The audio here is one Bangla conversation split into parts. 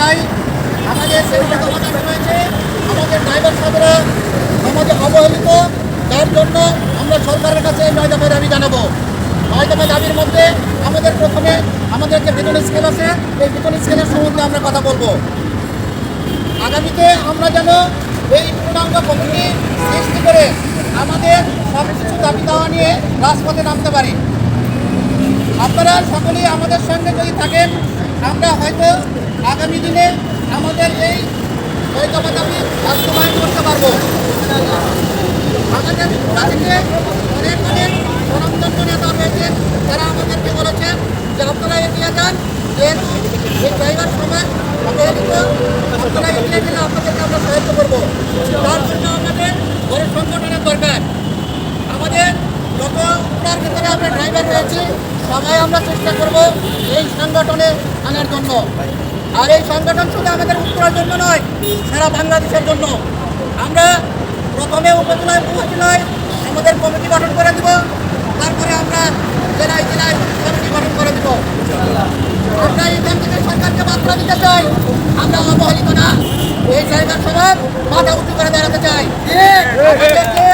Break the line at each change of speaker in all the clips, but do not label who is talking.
চাই আমাদের সেগুলো সমাধান হয়েছে, আমাদের ড্রাইভার সাহেবরা আমাদের অবহেলিত, যার জন্য আমরা সরকারের কাছে এই 9 দফা দাবি জানাবো। 9 দফা দাবির মধ্যে আমাদের প্রথমে আমাদের যে বেতন স্কেল আছে, এই বেতন স্কেলের সম্বন্ধে আমরা কথা বলবো। আগামীতে আমরা যেন এই পূর্ণাঙ্গ কমিটি সৃষ্টি করে আমাদের সব কিছু দাবি দাওয়া নিয়ে রাজপথে নামতে পারি। আপনারা সকলেই আমাদের সঙ্গে যদি থাকেন, আমরা হয়তো আগামী দিনে আমাদের এই 9 দফা দাবি বাস্তবায়ন করতে পারবো। আমাদের পুরা থেকে অনেক অনেক স্বনামধন্য নেতা রয়েছেন, যারা আমাদেরকে বলেছেন যে আপনারা এগিয়ে যান, যেহেতু এই ড্রাইভার সমাজ অবহেলিত, আপনারা এগিয়ে গেলে আপনাদেরকে আমরা সাহায্য করবো। তার জন্য আমাদের বড় সংগঠনের দরকার। আমাদের যত উপরার ভিতরে আমরা ড্রাইভার রয়েছি, সবাই আমরা চেষ্টা করব এই সংগঠনে আনার জন্য। আর এই সংগঠন শুধু আমাদের উত্তরার জন্য নয়, সারা বাংলাদেশের জন্য। আমরা প্রথমে উপজেলায় আমাদের কমিটি গঠন করে দেব, তারপরে আমরা জেলায় জেলায় কমিটি গঠন করে দেব। আমরা এখান থেকে সরকারকে বার্তা দিতে চাই, আমরা অবহেলিত না, এই জায়গার সবার মাথা উঁচু করে দাঁড়াতে চাই। আমাদেরকে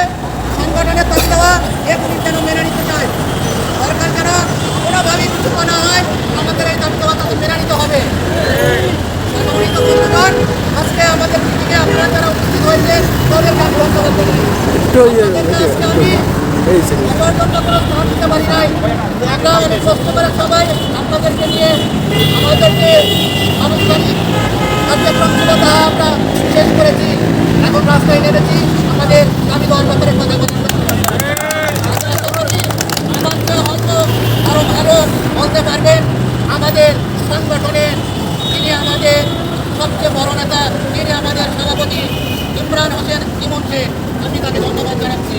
সংগঠনের দাবি দেওয়া এগুলি যেন মেনে নিতে চাই। সরকার যেন কোনোভাবেই কিছু না হয়, আমাদের এই দাবি দেওয়া তাদের মেনে নিতে হবে। সম্মানিত বন্ধুগণ, আজকে আমাদের মিটিংয়ে আপনারা যারা উপস্থিত হয়েছেন তাদেরকে আমি ধন্যবাদ জানাই। আজকে আমি আমার জন্য কোনো স্থান দিতে পারি নাই, আমরা অনেক কষ্ট করে সবাই আপনাদেরকে নিয়ে আমাদেরকে আনুষ্ঠানিক কার্যক্রমগুলো তা আমরা শেষ করেছি। এখন রাস্তায় নেমেছি আমাদের দাবি দেওয়ার ব্যাপারে কথা বলতে। হয়তো আরো ভালো বলতে পারবেন আমাদের সংগঠনের যিনি আমাদের সবচেয়ে বড় নেতা, যিনি আমাদের সভাপতি ইমরান হোসেন ইমনকে, আমি তাকে ধন্যবাদ জানাচ্ছি।